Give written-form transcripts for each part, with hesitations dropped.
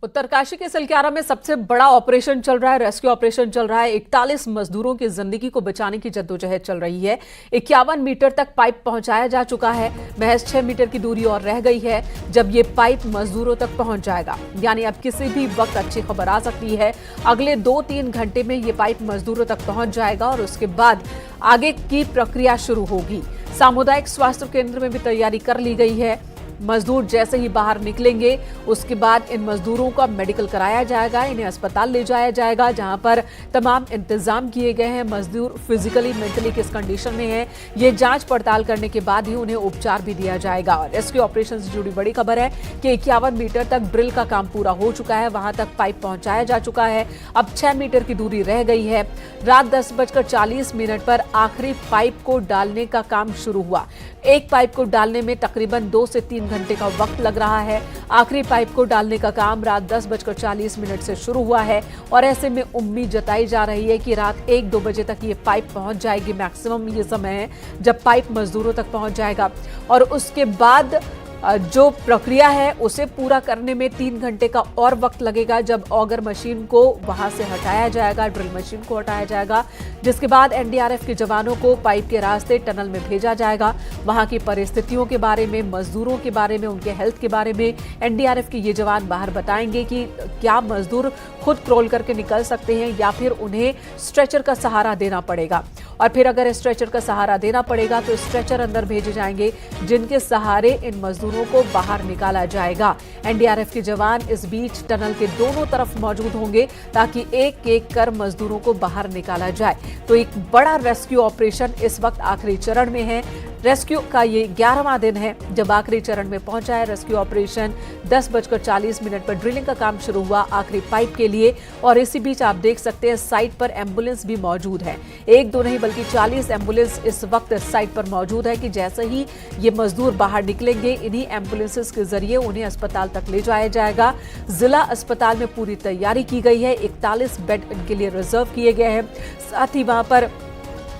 उत्तरकाशी के सिलक्यारा में सबसे बड़ा ऑपरेशन चल रहा है, रेस्क्यू ऑपरेशन चल रहा है। 41 मजदूरों की जिंदगी को बचाने की जद्दोजहद चल रही है। 51 मीटर तक पाइप पहुंचाया जा चुका है। महज 6 मीटर की दूरी और रह गई है जब ये पाइप मजदूरों तक पहुंच जाएगा। यानी अब किसी भी वक्त अच्छी खबर आ सकती है। अगले 2-3 घंटे में ये पाइप मजदूरों तक पहुंच जाएगा और उसके बाद आगे की प्रक्रिया शुरू होगी। सामुदायिक स्वास्थ्य केंद्र में भी तैयारी कर ली गई है। मजदूर जैसे ही बाहर निकलेंगे उसके बाद इन मजदूरों का मेडिकल कराया जाएगा, इन्हें अस्पताल ले जाया जाएगा जहां पर तमाम इंतजाम किए गए हैं। मजदूर फिजिकली मेंटली किस कंडीशन में है ये जांच पड़ताल करने के बाद ही उन्हें उपचार भी दिया जाएगा। रेस्क्यू ऑपरेशन से जुड़ी बड़ी खबर है कि 51 मीटर तक ड्रिल का काम पूरा हो चुका है, वहां तक पाइप पहुंचाया जा चुका है। अब 6 मीटर की दूरी रह गई है। रात 10:40 पर आखिरी पाइप को डालने का काम शुरू हुआ। एक पाइप को डालने में तकरीबन 2 से 3 घंटे का वक्त लग रहा है। आखिरी पाइप को डालने का काम रात 10:40 से शुरू हुआ है और ऐसे में उम्मीद जताई जा रही है कि रात 1-2 बजे तक ये पाइप पहुंच जाएगी। मैक्सिमम ये समय है जब पाइप मजदूरों तक पहुंच जाएगा और उसके बाद जो प्रक्रिया है उसे पूरा करने में 3 घंटे का और वक्त लगेगा जब ऑगर मशीन को वहां से हटाया जाएगा, ड्रिल मशीन को हटाया जाएगा, जिसके बाद एनडीआरएफ के जवानों को पाइप के रास्ते टनल में भेजा जाएगा। वहां की परिस्थितियों के बारे में, मजदूरों के बारे में, उनके हेल्थ के बारे में एनडीआरएफ के ये जवान बाहर बताएंगे कि क्या मजदूर खुद क्रोल करके निकल सकते हैं या फिर उन्हें स्ट्रेचर का सहारा देना पड़ेगा। और फिर अगर स्ट्रेचर का सहारा देना पड़ेगा तो स्ट्रेचर अंदर भेजे जाएंगे जिनके सहारे इन मजदूरों को बाहर निकाला जाएगा। एनडीआरएफ के जवान इस बीच टनल के दोनों तरफ मौजूद होंगे ताकि एक एक कर मजदूरों को बाहर निकाला जाए। तो एक बड़ा रेस्क्यू ऑपरेशन इस वक्त आखिरी चरण में है। रेस्क्यू का ये 11वां दिन है जब आखिरी चरण में पहुंचा है रेस्क्यू ऑपरेशन। 10:40 पर ड्रिलिंग का काम शुरू हुआ आखिरी पाइप के लिए और इसी बीच आप देख सकते हैं साइट पर एम्बुलेंस भी मौजूद है। 1-2 नहीं बल्कि 40 एम्बुलेंस इस वक्त साइट पर मौजूद है कि जैसे ही ये मजदूर बाहर निकलेंगे इन्हीं एम्बुलेंसेस के जरिए उन्हें अस्पताल तक ले जाया जाएगा। जिला अस्पताल में पूरी तैयारी की गई है। 41 बेड इनके लिए रिजर्व किए गए हैं। साथ ही वहां पर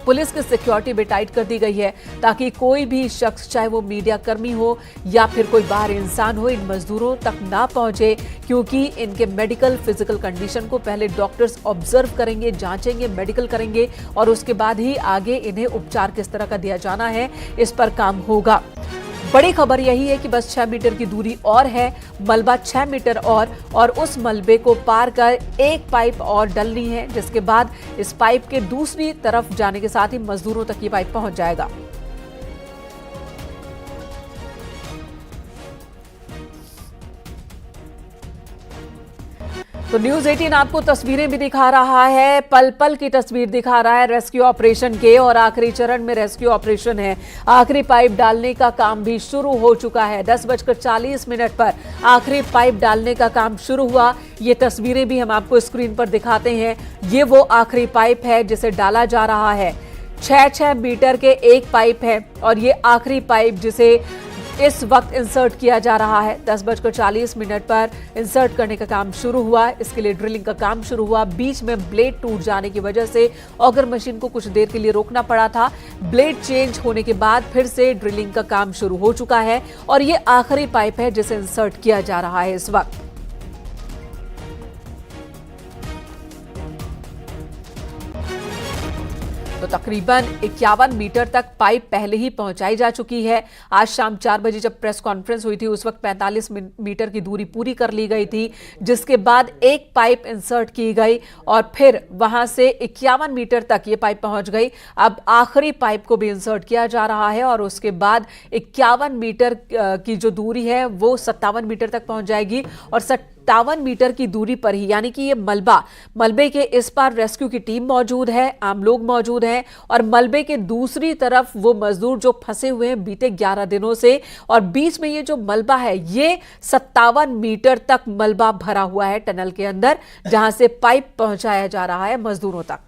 पुलिस की सिक्योरिटी भी टाइट कर दी गई है ताकि कोई भी शख्स, चाहे वो मीडिया कर्मी हो या फिर कोई बाहर इंसान हो, इन मजदूरों तक ना पहुंचे, क्योंकि इनके मेडिकल फिजिकल कंडीशन को पहले डॉक्टर्स ऑब्जर्व करेंगे, जांचेंगे, मेडिकल करेंगे और उसके बाद ही आगे इन्हें उपचार किस तरह का दिया जाना है इस पर काम होगा। बड़ी खबर यही है कि बस 6 मीटर की दूरी और है, मलबा 6 मीटर और उस मलबे को पार कर एक पाइप और डलनी है, जिसके बाद इस पाइप के दूसरी तरफ जाने के साथ ही मजदूरों तक ये पाइप पहुंच जाएगा। तो न्यूज़ 18 आपको तस्वीरें भी दिखा रहा है, पल पल की तस्वीर दिखा रहा है रेस्क्यू ऑपरेशन के और आखिरी चरण में रेस्क्यू ऑपरेशन है। आखिरी पाइप डालने का काम भी शुरू हो चुका है। 10:40 पर आखिरी पाइप डालने का काम शुरू हुआ। ये तस्वीरें भी हम आपको स्क्रीन पर दिखाते हैं। ये वो आखिरी पाइप है जिसे डाला जा रहा है। 6 मीटर के एक पाइप है और ये आखिरी पाइप जिसे इस वक्त इंसर्ट किया जा रहा है। 10:40 पर इंसर्ट करने का काम शुरू हुआ। इसके लिए ड्रिलिंग का काम शुरू हुआ। बीच में ब्लेड टूट जाने की वजह से ऑगर मशीन को कुछ देर के लिए रोकना पड़ा था। ब्लेड चेंज होने के बाद फिर से ड्रिलिंग का काम शुरू हो चुका है और ये आखिरी पाइप है जिसे इंसर्ट किया जा रहा है इस वक्त। तो तकरीबन 51 मीटर तक पाइप पहले ही पहुंचाई जा चुकी है। आज शाम 4 बजे जब प्रेस कॉन्फ्रेंस हुई थी उस वक्त 45 मीटर की दूरी पूरी कर ली गई थी, जिसके बाद एक पाइप इंसर्ट की गई और फिर वहां से 51 मीटर तक ये पाइप पहुंच गई। अब आखिरी पाइप को भी इंसर्ट किया जा रहा है और उसके बाद 51 मीटर की जो दूरी है वो 57 मीटर तक पहुंच जाएगी और 57 मीटर की दूरी पर ही, यानी कि ये मलबे के इस पार रेस्क्यू की टीम मौजूद है, आम लोग मौजूद हैं और मलबे के दूसरी तरफ वो मजदूर जो फंसे हुए हैं बीते 11 दिनों से और बीच में ये जो मलबा है ये 57 मीटर तक मलबा भरा हुआ है टनल के अंदर, जहां से पाइप पहुंचाया जा रहा है मजदूरों तक।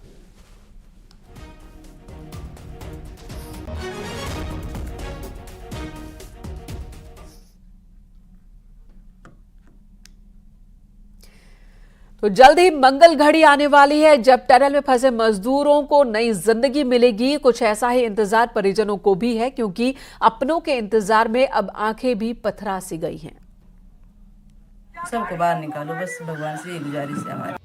तो जल्द ही मंगल घड़ी आने वाली है जब टनल में फंसे मजदूरों को नई जिंदगी मिलेगी। कुछ ऐसा ही इंतजार परिजनों को भी है क्योंकि अपनों के इंतजार में अब आंखें भी पथरा सी गई हैं। सबको बाहर निकालो, बस भगवान से यही गुजारिश है हमारी।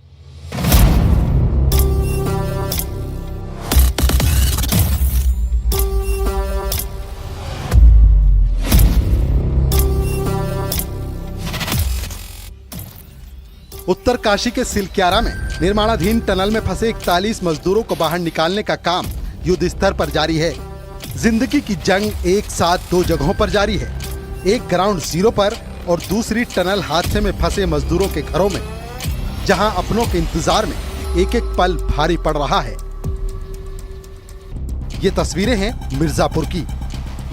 उत्तरकाशी के सिलक्यारा में निर्माणाधीन टनल में फंसे 41 मजदूरों को बाहर निकालने का काम युद्ध स्तर पर जारी है। जिंदगी की जंग एक साथ दो जगहों पर जारी है, एक ग्राउंड जीरो पर और दूसरी टनल हादसे में फंसे मजदूरों के घरों में, जहां अपनों के इंतजार में एक एक पल भारी पड़ रहा है। ये तस्वीरें हैं मिर्जापुर की,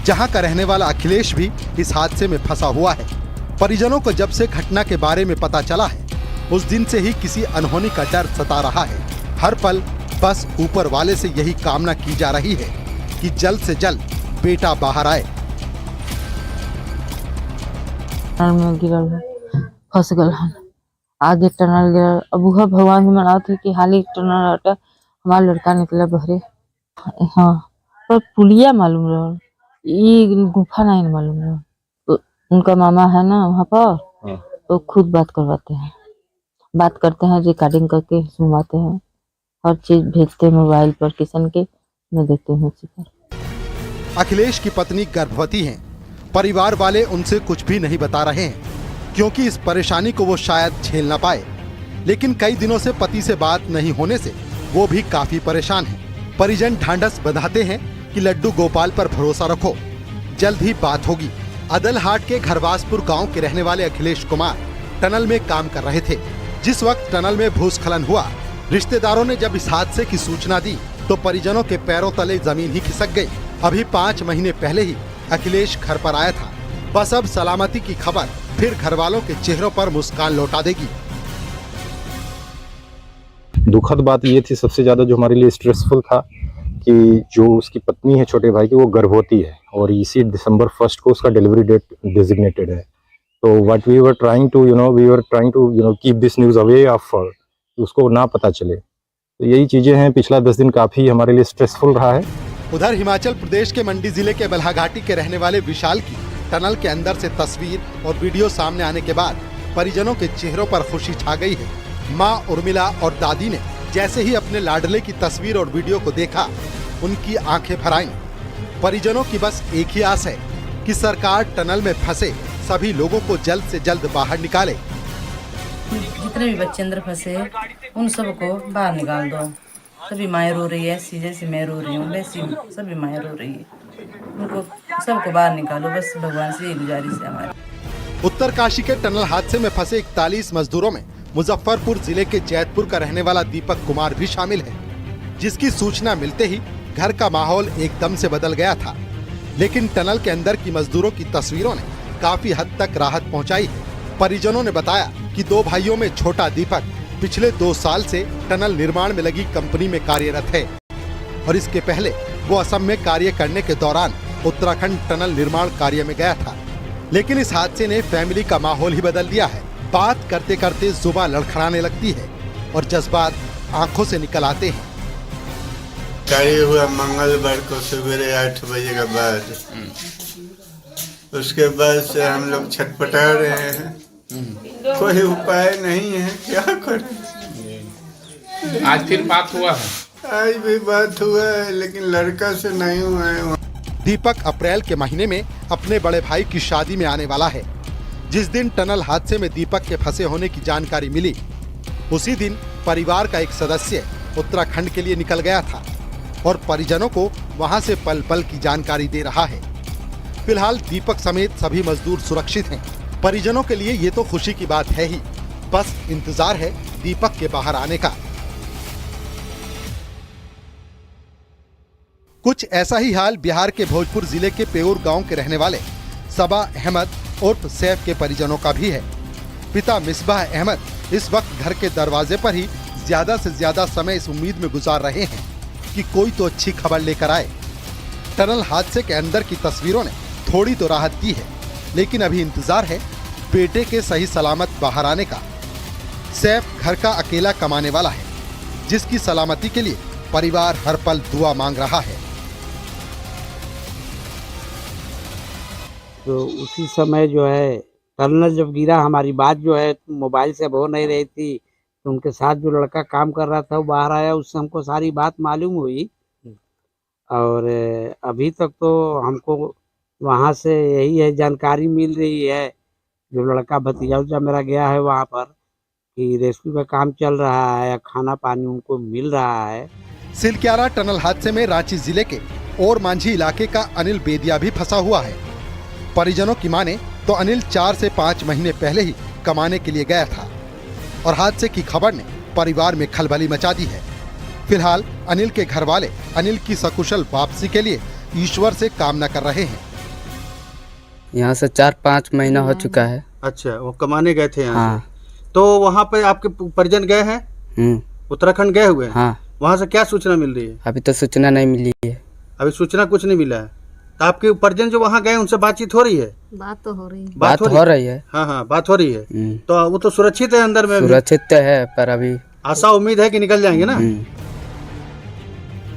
जहां का रहने वाला अखिलेश भी इस हादसे में फंसा हुआ है। परिजनों को जब से घटना के बारे में पता चला है, उस दिन से ही किसी अनहोनी का डर सता रहा है। हर पल बस ऊपर वाले से यही कामना की जा रही है कि जल्द से जल्द बेटा बाहर आए। टनल में गिरल है, फंस गल हन, आगे टनल गिरल। अब वह भगवान से मनाओ थे कि हाली टनल हटा हमारा लड़का निकला बहरे। हाँ, पर पुलिया मालूम रहा, ये गुफा नहीं मालूम रहा। उनका मामा है ना वहाँ पर, तो खुद बात करवाते हैं, बात करते हैं, रिकॉर्डिंग करके सुनवाते हैं, हर चीज भेजते हैं मोबाइल पर किशन के, मैं देखते हूँ उसी पर। अखिलेश की पत्नी गर्भवती हैं। परिवार वाले उनसे कुछ भी नहीं बता रहे हैं, क्योंकि इस परेशानी को वो शायद झेल ना पाए। लेकिन कई दिनों से पति से बात नहीं होने से वो भी काफी परेशान हैं। परिजन ढांढस बंधाते हैं कि लड्डू गोपाल पर भरोसा रखो, जल्द ही बात होगी। अदलहाट के घरवासपुर गांव के रहने वाले अखिलेश कुमार टनल में काम कर रहे थे। जिस वक्त टनल में भूस्खलन हुआ, रिश्तेदारों ने जब इस हादसे की सूचना दी तो परिजनों के पैरों तले जमीन ही खिसक गई। अभी 5 महीने पहले ही अखिलेश घर पर आया था। बस अब सलामती की खबर फिर घर वालों के चेहरों पर मुस्कान लौटा देगी। दुखद बात ये थी सबसे ज्यादा, जो हमारे लिए स्ट्रेसफुल था, कि जो उसकी पत्नी है छोटे भाई की, वो गर्भवती है और इसी दिसंबर 1 को उसका डिलीवरी डेट डेजिग्नेटेड है। तो what we were trying to keep this news away of her, उसको ना पता चले। तो यही चीजें हैं, पिछला 10 दिन काफी हमारे लिए स्ट्रेसफुल रहा है। उधर हिमाचल प्रदेश के मंडी जिले के बल्हाघाटी के रहने वाले विशाल की टनल के अंदर से तस्वीर और वीडियो सामने आने के बाद परिजनों के चेहरों पर खुशी छा गई है। मां उर्मिला और दादी ने जैसे ही अपने लाडले की तस्वीर और वीडियो को देखा, उनकी आंखें भर आईं। परिजनों की बस एक ही आस है कि सरकार टनल में फंसे सभी लोगों को जल्द से जल्द बाहर निकाले। जितने भी बच्चे अंदर फंसे उन सबको बाहर निकाल दो। सभी माएँ रो रही है, ऐसी जैसी मैं रो रही हूँ वैसी सभी माएँ रो रही है। उनको सबको बाहर निकालो, बस भगवान से यही गुजारिश है हमारी। उत्तरकाशी के टनल हादसे में फंसे 41 मजदूरों में मुजफ्फरपुर जिले के जैतपुर का रहने वाला दीपक कुमार भी शामिल है, जिसकी सूचना मिलते ही घर का माहौल एकदम से बदल गया था। लेकिन टनल के अंदर की मजदूरों की तस्वीरों ने काफी हद तक राहत पहुंचाई है। परिजनों ने बताया कि 2 भाइयों में छोटा दीपक पिछले 2 साल से टनल निर्माण में लगी कंपनी में कार्यरत है और इसके पहले वो असम में कार्य करने के दौरान उत्तराखंड टनल निर्माण कार्य में गया था। लेकिन इस हादसे ने फैमिली का माहौल ही बदल दिया है। बात करते करते जुबान लड़खड़ाने लगती है और जज्बात आंखों से निकल आते हैं। कार्य हुआ मंगलवार को सवेरे 8 बजे के बाद। उसके बाद से हम लोग छटपटा रहे हैं, कोई उपाय नहीं है, क्या करें। आज फिर बात हुआ है? आज भी बात हुआ है, लेकिन लड़का से नहीं हुआ है। दीपक अप्रैल के महीने में अपने बड़े भाई की शादी में आने वाला है। जिस दिन टनल हादसे में दीपक के फंसे होने की जानकारी मिली, उसी दिन परिवार का एक सदस्य उत्तराखंड के लिए निकल गया था और परिजनों को वहां से पल पल की जानकारी दे रहा है। फिलहाल दीपक समेत सभी मजदूर सुरक्षित हैं। परिजनों के लिए ये तो खुशी की बात है ही, बस इंतजार है दीपक के बाहर आने का। कुछ ऐसा ही हाल बिहार के भोजपुर जिले के पेऊर गांव के रहने वाले सबा अहमद उर्फ सैफ के परिजनों का भी है। पिता मिसबाह अहमद इस वक्त घर के दरवाजे पर ही ज्यादा से ज्यादा समय इस उम्मीद में गुजार रहे हैं कि कोई तो अच्छी खबर लेकर आए। टनल हादसे के अंदर की तस्वीरों ने थोड़ी तो राहत दी है, लेकिन अभी इंतजार है बेटे के सही सलामत बाहर आने का। सैफ घर का अकेला कमाने वाला है, जिसकी सलामती के लिए परिवार हर पल दुआ मांग रहा है। तो उसी समय जो है टनल जब गिरा, हमारी बात जो है मोबाइल से अब हो नहीं रही थी, तो उनके साथ जो लड़का काम कर रहा था वो बाहर आया, उससे हमको सारी बात मालूम हुई। और अभी तक तो हमको वहाँ से यही है जानकारी मिल रही है, जो लड़का भतीजा मेरा गया है वहाँ पर, कि रेस्क्यू का काम चल रहा है, खाना पानी उनको मिल रहा है। सिलक्यारा टनल हादसे में रांची जिले के और मांझी इलाके का अनिल बेदिया भी फंसा हुआ है। परिजनों की माने तो अनिल 4 से 5 महीने पहले ही कमाने के लिए गया था और हादसे की खबर ने परिवार में खलबली मचा दी है। फिलहाल अनिल के घर वाले अनिल की सकुशल वापसी के लिए ईश्वर से कामना कर रहे हैं। यहाँ से 4-5 महीना हो चुका है। अच्छा, वो कमाने गए थे यहाँ हाँ। से। तो वहाँ पे आपके परिजन गए हैं? उत्तराखंड गए हुए हैं? हाँ। वहाँ से क्या सूचना मिल रही है? अभी तो सूचना नहीं मिली है। अभी सूचना कुछ नहीं मिला है। तो आपके परिजन जो वहाँ गए उनसे बातचीत हो रही है? बात तो हो रही है। बात हो रही है। हाँ, बात हो रही है। तो वो तो सुरक्षित है अंदर में? सुरक्षित तो है, पर अभी आशा उम्मीद है कि निकल जाएंगे ना।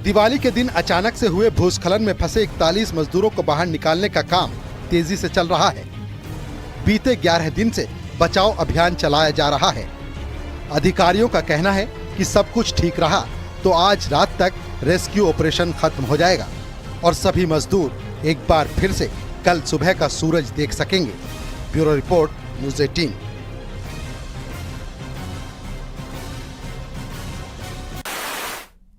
दिवाली के दिन अचानक से हुए भूस्खलन में फंसे 41 मजदूरों को बाहर निकालने का काम तेजी से चल रहा है। बीते 11 दिन से बचाव अभियान चलाया जा रहा है। अधिकारियों का कहना है कि सब कुछ ठीक रहा तो आज रात तक रेस्क्यू ऑपरेशन खत्म हो जाएगा और सभी मजदूर एक बार फिर से कल सुबह का सूरज देख सकेंगे। Bureau report, news 18।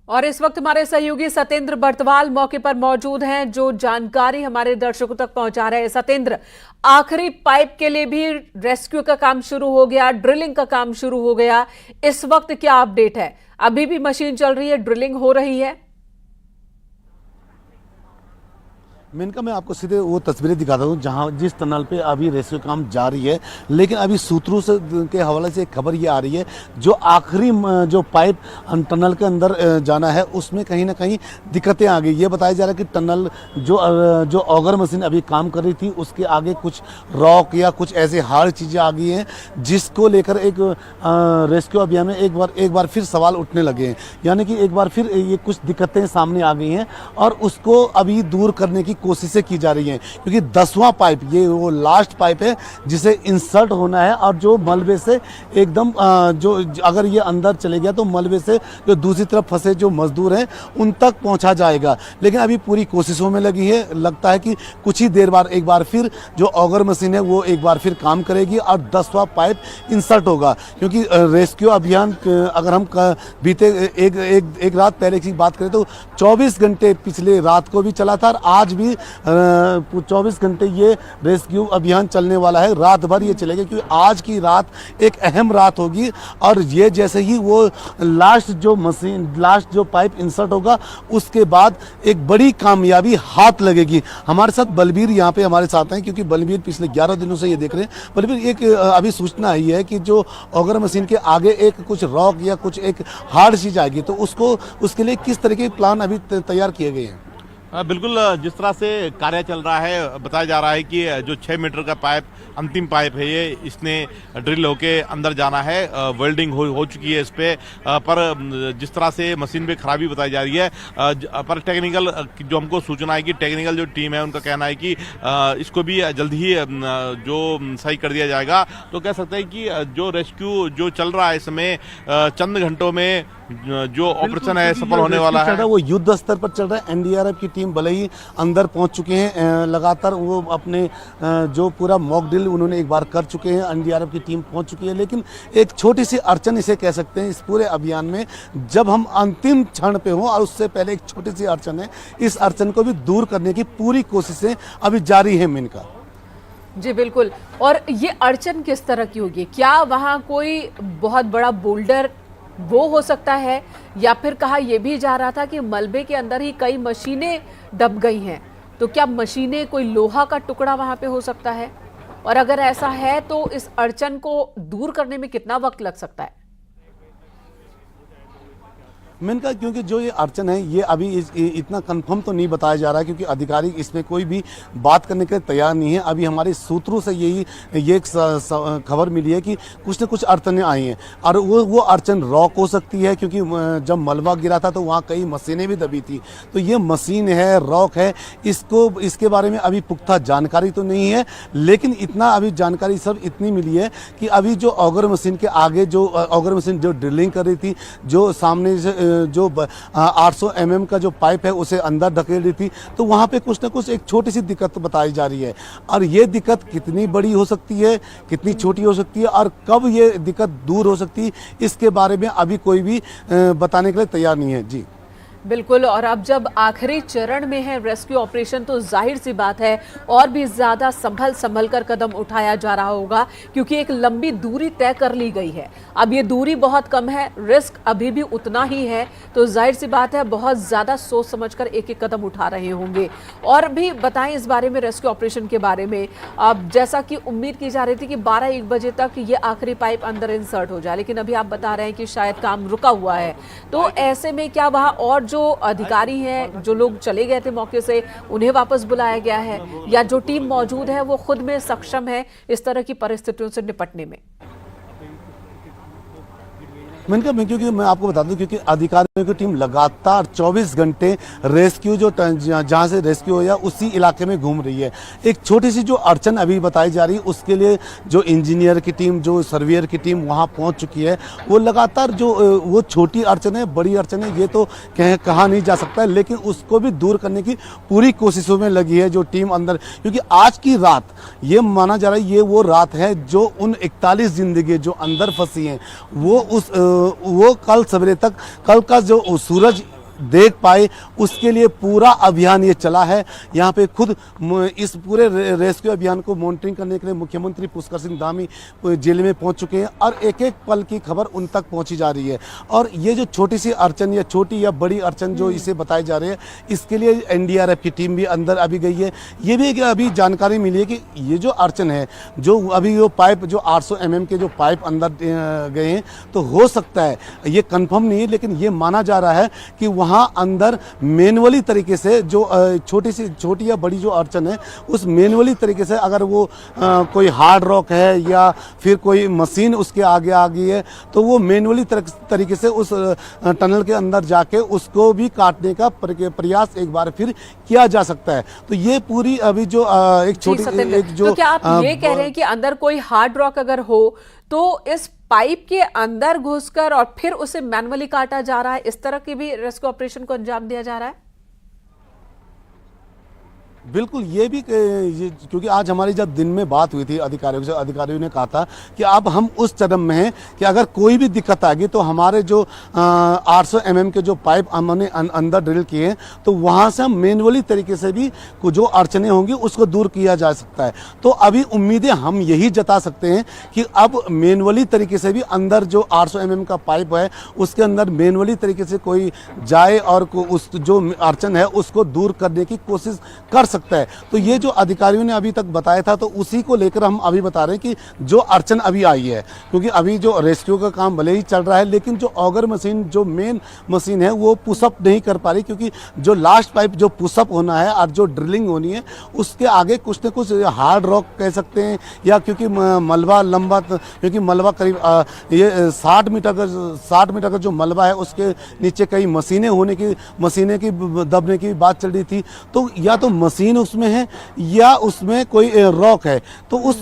और इस वक्त हमारे सहयोगी सतेंद्र बर्तवाल मौके पर मौजूद हैं, जो जानकारी हमारे दर्शकों तक पहुंचा रहे हैं। सतेंद्र, आखिरी पाइप के लिए भी रेस्क्यू का काम शुरू हो गया, ड्रिलिंग का काम शुरू हो गया। इस वक्त क्या अपडेट है? अभी भी मशीन चल रही है, ड्रिलिंग हो रही है? मेनका मैं आपको सीधे वो तस्वीरें दिखाता हूँ जहाँ जिस टनल पे अभी रेस्क्यू काम जारी है, लेकिन अभी सूत्रों से के हवाले से एक खबर ये आ रही है, जो आखिरी जो पाइप टनल के अंदर जाना है उसमें कहीं ना कहीं दिक्कतें आ गई। ये बताया जा रहा है कि टनल जो ऑगर मशीन अभी काम कर रही थी उसके आगे कुछ रॉक या कुछ ऐसे हार्ड चीज़ें आ गई हैं, जिसको लेकर एक रेस्क्यू अभियान में एक बार फिर सवाल उठने लगे हैं। यानी कि एक बार फिर ये कुछ दिक्कतें सामने आ गई हैं और उसको अभी दूर करने की कोशिशें की जा रही हैं, क्योंकि 10वां पाइप, ये वो लास्ट पाइप है जिसे इंसर्ट होना है और जो मलबे से एकदम जो अगर ये अंदर चले गया तो मलबे से जो दूसरी तरफ फंसे जो मजदूर हैं उन तक पहुंचा जाएगा। लेकिन अभी पूरी कोशिशों में लगी है। लगता है कि कुछ ही देर बाद एक बार फिर जो ऑगर मशीन है वो एक बार फिर काम करेगी और 10वां पाइप इंसर्ट होगा, क्योंकि रेस्क्यू अभियान अगर हम बीते एक रात पहले की बात करें तो 24 घंटे पिछले रात को भी चला था और आज भी 24 घंटे ये रेस्क्यू अभियान चलने वाला है। रात भर ये चलेगा, क्योंकि आज की रात एक अहम रात होगी और ये जैसे ही वो लास्ट जो पाइप इंसर्ट होगा उसके बाद एक बड़ी कामयाबी हाथ लगेगी। हमारे साथ बलबीर यहाँ पे हमारे साथ हैं, क्योंकि बलबीर पिछले 11 दिनों से ये देख रहे हैं। बलबीर, एक अभी सूचना आई है कि जो ऑगर मशीन के आगे एक कुछ रॉक या कुछ एक हार्ड चीज आएगी, तो उसके लिए किस तरह के प्लान अभी तैयार किए गए हैं? बिल्कुल, जिस तरह से कार्य चल रहा है, बताया जा रहा है कि जो 6 मीटर का पाइप, अंतिम पाइप है ये, इसने ड्रिल होके अंदर जाना है। वेल्डिंग हो चुकी है इस पे, पर जिस तरह से मशीन पे खराबी बताई जा रही है, पर टेक्निकल जो हमको सूचना है कि टेक्निकल जो टीम है उनका कहना है कि इसको भी जल्द ही जो सही कर दिया जाएगा। तो कह सकते हैं कि जो रेस्क्यू जो चल रहा है इस समय चंद घंटों में जो ऑपरेशन है सफल होने वाला है। वो युद्ध स्तर पर चल रहा है। एनडीआरएफ की टीम भले ही अंदर पहुंच चुके हैं, लगातार वो अपने जो पूरा मॉक ड्रिल उन्होंने एक बार कर चुके हैं, एनडीआरएफ की टीम पहुंच चुकी है। लेकिन एक छोटी सी अड़चन इसे कह सकते हैं इस पूरे अभियान में, जब हम अंतिम क्षण पे हों और उससे पहले एक छोटी सी अड़चन है, इस अड़चन को भी दूर करने की पूरी कोशिशें अभी जारी है मिनका। जी बिल्कुल। और ये अड़चन किस तरह की होगी? क्या वहां कोई बहुत बड़ा बोल्डर वो हो सकता है, या फिर कहा यह भी जा रहा था कि मलबे के अंदर ही कई मशीनें दब गई हैं, तो क्या मशीनें, कोई लोहा का टुकड़ा वहां पे हो सकता है? और अगर ऐसा है तो इस अड़चन को दूर करने में कितना वक्त लग सकता है? मैंने कहा क्योंकि जो ये अड़चन है ये अभी इतना कंफर्म तो नहीं बताया जा रहा है, क्योंकि अधिकारी इसमें कोई भी बात करने के लिए तैयार नहीं है। अभी हमारे सूत्रों से ये एक खबर मिली है कि कुछ न कुछ अड़चनें आई हैं, और वो अड़चन रॉक हो सकती है, क्योंकि जब मलबा गिरा था तो वहाँ कई मशीनें भी दबी थी। तो ये मशीन है, रॉक है, इसके बारे में अभी पुख्ता जानकारी तो नहीं है, लेकिन इतना अभी जानकारी सब इतनी मिली है कि अभी जो ऑगर मशीन के आगे जो ऑगर मशीन जो ड्रिलिंग कर रही थी, जो सामने से जो 800 mm का जो पाइप है उसे अंदर धकेल रही थी, तो वहाँ पे कुछ ना कुछ एक छोटी सी दिक्कत बताई जा रही है। और ये दिक्कत कितनी बड़ी हो सकती है, कितनी छोटी हो सकती है, और कब ये दिक्कत दूर हो सकती है, इसके बारे में अभी कोई भी बताने के लिए तैयार नहीं है। जी बिल्कुल, और अब जब आखिरी चरण में है रेस्क्यू ऑपरेशन, तो जाहिर सी बात है और भी ज्यादा संभल कर कदम उठाया जा रहा होगा, क्योंकि एक लंबी दूरी तय कर ली गई है। अब ये दूरी बहुत कम है, रिस्क अभी भी उतना ही है, तो जाहिर सी बात है बहुत ज्यादा सोच समझकर एक एक कदम उठा रहे होंगे। और भी बताएं इस बारे में, रेस्क्यू ऑपरेशन के बारे में। अब जैसा कि उम्मीद की जा रही थी कि 12-1 बजे तक ये आखिरी पाइप अंदर इंसर्ट हो जाए, लेकिन अभी आप बता रहे हैं कि शायद काम रुका हुआ है। तो ऐसे में क्या वहाँ और जो अधिकारी हैं, जो लोग चले गए थे मौके से, उन्हें वापस बुलाया गया है, या जो टीम मौजूद है वो खुद में सक्षम है इस तरह की परिस्थितियों से निपटने में? क्योंकि मैं आपको बता दूं, क्योंकि अधिकारियों की टीम लगातार 24 घंटे रेस्क्यू जहां से रेस्क्यू हो या उसी इलाके में घूम रही है। एक छोटी सी जो अड़चन अभी बताई जा रही है, उसके लिए जो इंजीनियर की टीम, जो सर्वेयर की टीम वहां पहुंच चुकी है। वो लगातार जो वो छोटी अड़चन है, बड़ी अड़चन है, ये तो कहा नहीं जा सकता है, लेकिन उसको भी दूर करने की पूरी कोशिशों में लगी है जो टीम अंदर। क्योंकि आज की रात ये माना जा रहा है, ये वो रात है जो उन 41 जिंदगी जो अंदर फंसी हैं वो कल सवेरे तक, कल का जो सूरज देख पाए, उसके लिए पूरा अभियान ये चला है। यहाँ पे खुद इस पूरे रेस्क्यू अभियान को मॉनिटरिंग करने के लिए मुख्यमंत्री पुष्कर सिंह धामी जिले में पहुंच चुके हैं, और एक एक पल की खबर उन तक पहुंची जा रही है। और ये जो छोटी सी अड़चन या छोटी या बड़ी अड़चन जो इसे बताई जा रही है, इसके लिए एनडीआरएफ की टीम भी अंदर अभी गई है। ये भी अभी जानकारी मिली है कि ये जो अड़चन है, जो अभी वो पाइप जो 800 mm के जो पाइप अंदर गए हैं, तो हो सकता है, ये कंफर्म नहीं है, लेकिन ये माना जा रहा है कि वहाँ अंदर मैनुअली तरीके से जो छोटी या बड़ी जो अड़चन है, उस मैनुअली तरीके से अगर वो कोई हार्ड रॉक है या फिर कोई मशीन उसके आगे आ गई है, तो वो मैनुअली तरीके से उस टनल के अंदर जाके उसको भी काटने का प्रयास एक बार फिर किया जा सकता है। तो ये पूरी अभी जो एक छोटी तो क्या आप ये कह रहे हैं कि अंदर कोई हार्ड रॉक अगर हो तो इस पाइप के अंदर घुसकर और फिर उसे मैनुअली काटा जा रहा है, इस तरह की भी रेस्क्यू ऑपरेशन को अंजाम दिया जा रहा है? बिल्कुल, ये भी क्योंकि आज हमारी जब दिन में बात हुई थी अधिकारियों से, अधिकारियों ने कहा था कि अब हम उस चरण में हैं कि अगर कोई भी दिक्कत आएगी तो हमारे जो 800 mm के जो पाइप हमने अंदर ड्रिल किए हैं, तो वहाँ से हम मैनुअली तरीके से भी जो अड़चने होंगी उसको दूर किया जा सकता है। तो अभी उम्मीदें हम यही जता सकते हैं कि अब मैनुअली तरीके से भी अंदर जो 800 mm का पाइप है, उसके अंदर मैनुअली तरीके से कोई जाए और उस जो अड़चन है उसको दूर करने की कोशिश कर सकता है। तो ये जो अधिकारियों ने अभी तक बताया था, तो उसी को लेकर हम अभी बता रहे हैं कि जो अड़चन अभी आई है, क्योंकि अभी जो रेस्क्यू का काम भले ही चल रहा है, लेकिन जो ऑगर मशीन, जो मेन मशीन है, वो पुशअप नहीं कर पा रही, क्योंकि जो लास्ट पाइप जो पुशअप होना है और जो ड्रिलिंग होनी है, उसके आगे कुछ न कुछ हार्ड रॉक कह सकते हैं, या क्योंकि मलबा लंबा, क्योंकि मलबा करीब ये 60 मीटर का जो मलबा है, उसके नीचे कई मशीनें की दबने की बात चल रही थी। तो या तो मशीन उसमें है या उसमें कोई रॉक है, तो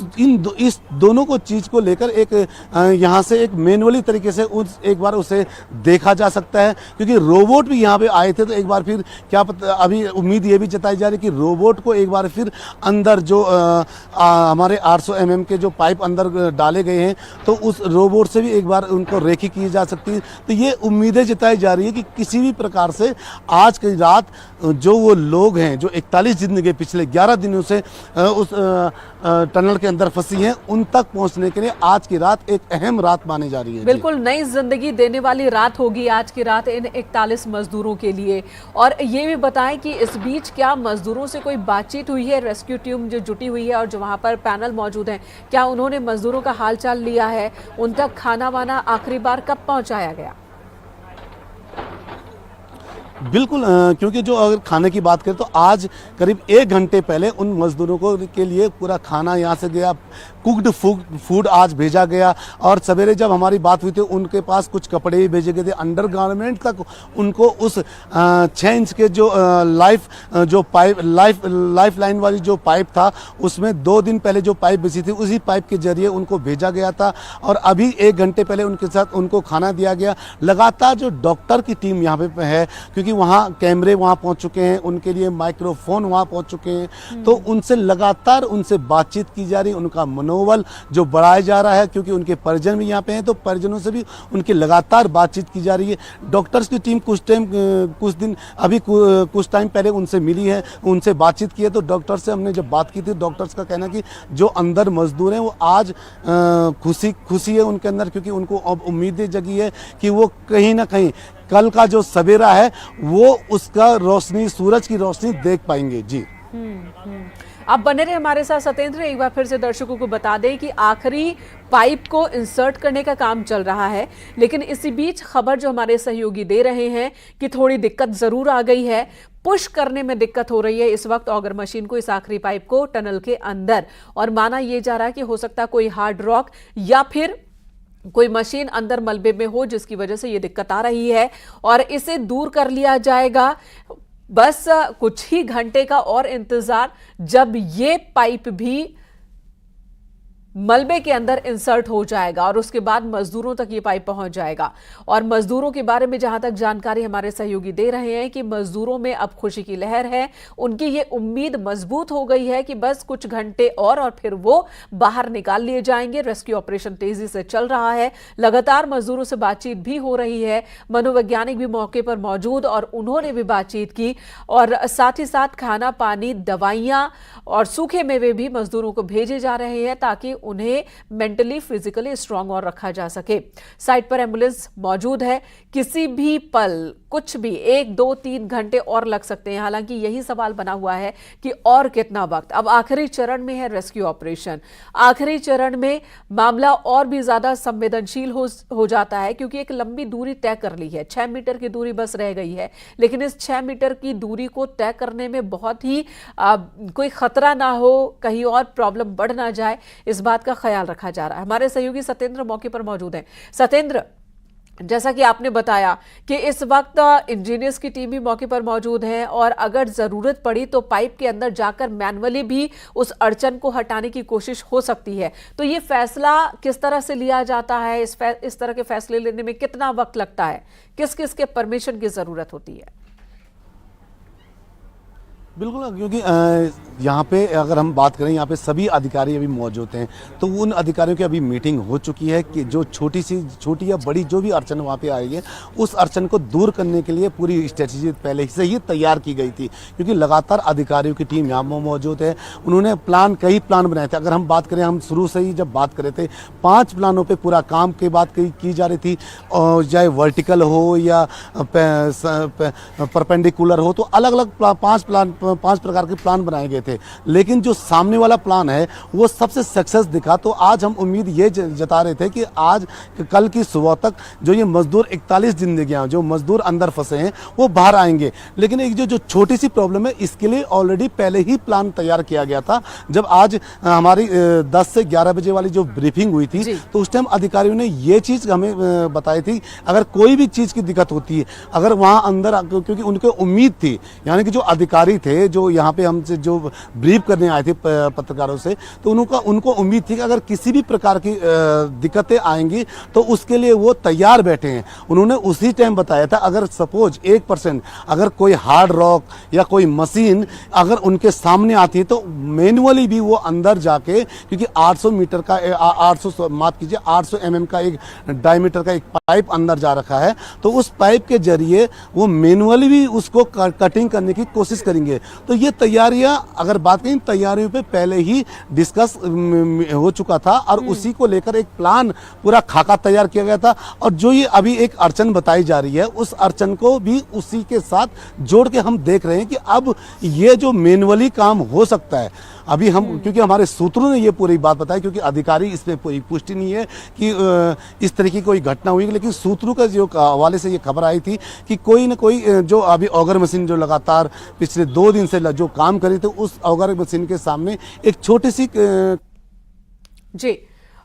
इस दोनों को चीज को लेकर एक यहाँ से एक मैनुअली तरीके से एक बार उसे देखा जा सकता है, क्योंकि रोबोट भी यहाँ पे आए थे। तो एक बार फिर क्या पता, अभी उम्मीद ये भी जताई जा रही है कि रोबोट को एक बार फिर अंदर जो हमारे 800 mm के जो पाइप अंदर डाले गए हैं, तो उस रोबोट से भी एक बार उनको रेखी की जा सकती है। तो ये उम्मीदें जताई जा रही है कि किसी भी प्रकार से आज की रात जो वो लोग हैं जो 41 जिंदगी पिछले 11 दिनों से उस टनल के अंदर फंसी हैं, उन तक पहुंचने के लिए आज की रात एक अहम रात मानी जा रही है। बिल्कुल नई जिंदगी देने वाली रात होगी आज की रात इन 41 मजदूरों के लिए। और ये भी बताएं कि इस बीच क्या मजदूरों से कोई बातचीत हुई है? रेस्क्यू टीम जो जुटी हुई है और जो वहां पर पैनल मौजूद है, क्या उन्होंने मजदूरों का हालचाल लिया है? उन तक खाना वाना आखिरी बार कब पहुंचाया गया? बिल्कुल क्योंकि जो अगर खाने की बात करें तो आज करीब 1 घंटे पहले उन मजदूरों को के लिए पूरा खाना यहाँ से गया, कुक्ड फूड आज भेजा गया। और सवेरे जब हमारी बात हुई थी उनके पास कुछ कपड़े भी भेजे गए थे, अंडरगारमेंट तक उनको उस 6 इंच के जो लाइफ लाइन वाली जो पाइप था उसमें 2 दिन पहले जो पाइप बिछी थी उसी पाइप के जरिए उनको भेजा गया था। और अभी 1 घंटे पहले उनके साथ उनको खाना दिया गया। लगातार जो डॉक्टर की टीम यहाँ पे है, क्योंकि वहाँ कैमरे वहाँ पहुँच चुके हैं, उनके लिए माइक्रोफोन वहाँ पहुँच चुके हैं, तो उनसे लगातार उनसे बातचीत की जा रही है, उनका मनोबल जो बढ़ाया जा रहा है, क्योंकि उनके परिजन भी यहाँ पे हैं तो परिजनों से भी उनकी लगातार बातचीत की जा रही है। डॉक्टर्स की टीम कुछ टाइम पहले उनसे मिली है, उनसे बातचीत की है। तो डॉक्टर से हमने जब बात की थी, डॉक्टर्स का कहना कि जो अंदर मजदूर हैं वो आज खुशी है उनके अंदर, क्योंकि उनको अब उम्मीदें जगी है कि वो कहीं ना कहीं कल का जो सवेरा है वो उसका रोशनी, सूरज की रोशनी देख पाएंगे। जी आप बने रहे हमारे साथ सतेंद्र। एक बार फिर से दर्शकों को बता दें कि आखिरी पाइप को इंसर्ट करने का काम चल रहा है, लेकिन इसी बीच खबर जो हमारे सहयोगी दे रहे हैं कि थोड़ी दिक्कत जरूर आ गई है, पुश करने में दिक्कत हो रही है इस वक्त ऑगर मशीन को, इस आखिरी पाइप को टनल के अंदर। और माना यह जा रहा है कि हो सकता है कोई हार्ड रॉक या फिर कोई मशीन अंदर मलबे में हो जिसकी वजह से ये दिक्कत आ रही है और इसे दूर कर लिया जाएगा। बस कुछ ही घंटे का और इंतजार, जब ये पाइप भी मलबे के अंदर इंसर्ट हो जाएगा और उसके बाद मजदूरों तक ये पाइप पहुंच जाएगा। और मजदूरों के बारे में जहां तक जानकारी हमारे सहयोगी दे रहे हैं कि मजदूरों में अब खुशी की लहर है, उनकी ये उम्मीद मजबूत हो गई है कि बस कुछ घंटे और फिर वो बाहर निकाल लिए जाएंगे। रेस्क्यू ऑपरेशन तेजी से चल रहा है, लगातार मजदूरों से बातचीत भी हो रही है, मनोवैज्ञानिक भी मौके पर मौजूद और उन्होंने भी बातचीत की। और साथ ही साथ खाना पानी, दवाइयां और सूखे मेवे भी मजदूरों को भेजे जा रहे हैं ताकि उन्हें मेंटली फिजिकली स्ट्रांग और रखा जा सके। साइट पर एम्बुलेंस मौजूद है, किसी भी पल कुछ भी 1, 2, 3 घंटे और लग सकते हैं। हालांकि यही सवाल बना हुआ है कि और कितना वक्त। अब आखिरी चरण में है रेस्क्यू ऑपरेशन, आखिरी चरण में मामला और भी ज्यादा संवेदनशील हो जाता है, क्योंकि एक लंबी दूरी तय कर ली है, 6 मीटर की दूरी बस रह गई है। लेकिन इस 6 मीटर की दूरी को तय करने में बहुत ही कोई खतरा ना हो, कहीं और प्रॉब्लम बढ़ ना जाए, इस बात का ख्याल रखा जा रहा है। हमारे सहयोगी सतेंद्र मौके पर मौजूद हैं। सतेंद्र, जैसा कि आपने बताया कि इस वक्त इंजीनियर्स की टीम भी मौके पर मौजूद है और अगर जरूरत पड़ी तो पाइप के अंदर जाकर मैनुअली भी उस अड़चन को हटाने की कोशिश हो सकती है। तो ये फैसला किस तरह से लिया जाता है? इस तरह के फैसले लेने में कितना वक्त लगता है? किस किस के परमिशन की जरूरत होती है? बिल्कुल, क्योंकि यहाँ पे अगर हम बात करें, यहाँ पे सभी अधिकारी अभी मौजूद हैं, तो उन अधिकारियों की अभी मीटिंग हो चुकी है कि जो छोटी या बड़ी जो भी अड़चन वहाँ पे आई है, उस अड़चन को दूर करने के लिए पूरी स्ट्रेटजी पहले से ही तैयार की गई थी। क्योंकि लगातार अधिकारियों की टीम यहाँ मौजूद है, उन्होंने कई प्लान बनाए थे। अगर हम बात करें, हम शुरू से ही जब बात कर रहे थे, 5 प्लानों पर पूरा काम की बात की जा रही थी, चाहे वर्टिकल हो या परपेंडिकुलर हो, तो अलग अलग 5 प्रकार के प्लान बनाए गए थे। लेकिन जो सामने वाला प्लान है वो सबसे सक्सेस दिखा। तो आज हम उम्मीद ये जता रहे थे कि आज कल की सुबह तक जो ये मजदूर 41 जिंदगियां जो मजदूर अंदर फंसे हैं वो बाहर आएंगे। लेकिन एक जो छोटी सी प्रॉब्लम है, इसके लिए ऑलरेडी पहले ही प्लान तैयार किया गया था। जब आज हमारी 10 से 11 बजे वाली जो ब्रीफिंग हुई थी, तो उस टाइम अधिकारियों ने ये चीज़ हमें बताई थी, अगर कोई भी चीज़ की दिक्कत होती है, अगर वहाँ अंदर, क्योंकि उनको उम्मीद थी, यानी कि जो अधिकारी थे जो यहाँ पे हमसे जो ब्रीफ करने आए थे पत्रकारों से, तो उनको उम्मीद थी कि अगर किसी भी प्रकार की दिक्कतें आएंगी तो उसके लिए वो तैयार बैठे हैं। उन्होंने उसी टाइम बताया था, अगर सपोज 1% अगर कोई हार्ड रॉक या कोई मशीन अगर उनके सामने आती है तो मैनुअली भी वो अंदर जाके, क्योंकि 800 मीटर का 800 mm का एक डायमीटर का एक पाइप अंदर जा रखा है, तो उस पाइप के जरिए वो मैनुअली भी उसको कटिंग करने की कोशिश करेंगे। तो ये तैयारियां, अगर बात करें तैयारियों पे पहले ही डिस्कस हो चुका था और उसी को लेकर एक प्लान पूरा खाका तैयार किया गया था। और जो ये अभी एक अड़चन बताई जा रही है उस अड़चन को भी उसी के साथ जोड़ के हम देख रहे हैं कि अब ये जो मैन्युअली काम हो सकता है। अभी हम, क्योंकि हमारे सूत्रों ने ये पूरी बात बताई, क्योंकि अधिकारी इसमें पूरी पुष्टि नहीं है कि इस तरह की कोई घटना हुई, लेकिन सूत्रों का जो हवाले से ये खबर आई थी कि कोई न कोई जो अभी ऑगर मशीन जो लगातार पिछले 2 दिन से जो काम करी थे, उस ऑगर मशीन के सामने एक छोटी सी जी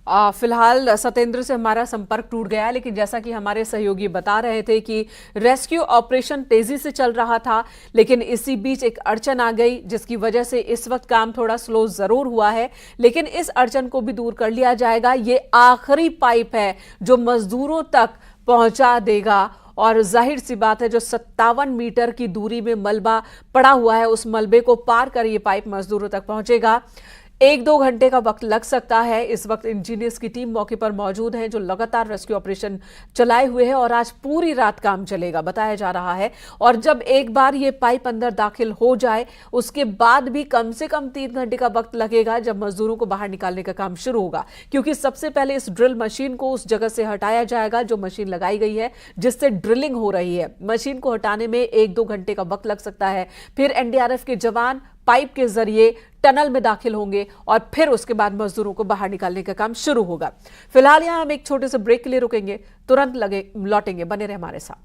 फिलहाल सतेंद्र से हमारा संपर्क टूट गया, लेकिन जैसा कि हमारे सहयोगी बता रहे थे कि रेस्क्यू ऑपरेशन तेजी से चल रहा था, लेकिन इसी बीच एक अड़चन आ गई जिसकी वजह से इस वक्त काम थोड़ा स्लो जरूर हुआ है, लेकिन इस अड़चन को भी दूर कर लिया जाएगा। ये आखिरी पाइप है जो मजदूरों तक पहुंचा देगा और जाहिर सी बात है जो 57 मीटर की दूरी में मलबा पड़ा हुआ है उस मलबे को पार कर ये पाइप मजदूरों तक पहुंचेगा। 1-2 घंटे का वक्त लग सकता है। इस वक्त इंजीनियर्स की टीम मौके पर मौजूद है जो लगातार रेस्क्यू ऑपरेशन चलाए हुए हैं और आज पूरी रात काम चलेगा बताया जा रहा है। और जब एक बार ये पाइप अंदर दाखिल हो जाए उसके बाद भी कम से कम 3 घंटे का वक्त लगेगा जब मजदूरों को बाहर निकालने का काम शुरू होगा, क्योंकि सबसे पहले इस ड्रिल मशीन को उस जगह से हटाया जाएगा जो मशीन लगाई गई है जिससे ड्रिलिंग हो रही है। मशीन को हटाने में 1-2 घंटे का वक्त लग सकता है। फिर एनडीआरएफ के जवान पाइप के जरिए टनल में दाखिल होंगे और फिर उसके बाद मजदूरों को बाहर निकालने का काम शुरू होगा। फिलहाल यहां हम एक छोटे से ब्रेक के लिए रुकेंगे, तुरंत लौटेंगे, बने रहे हमारे साथ।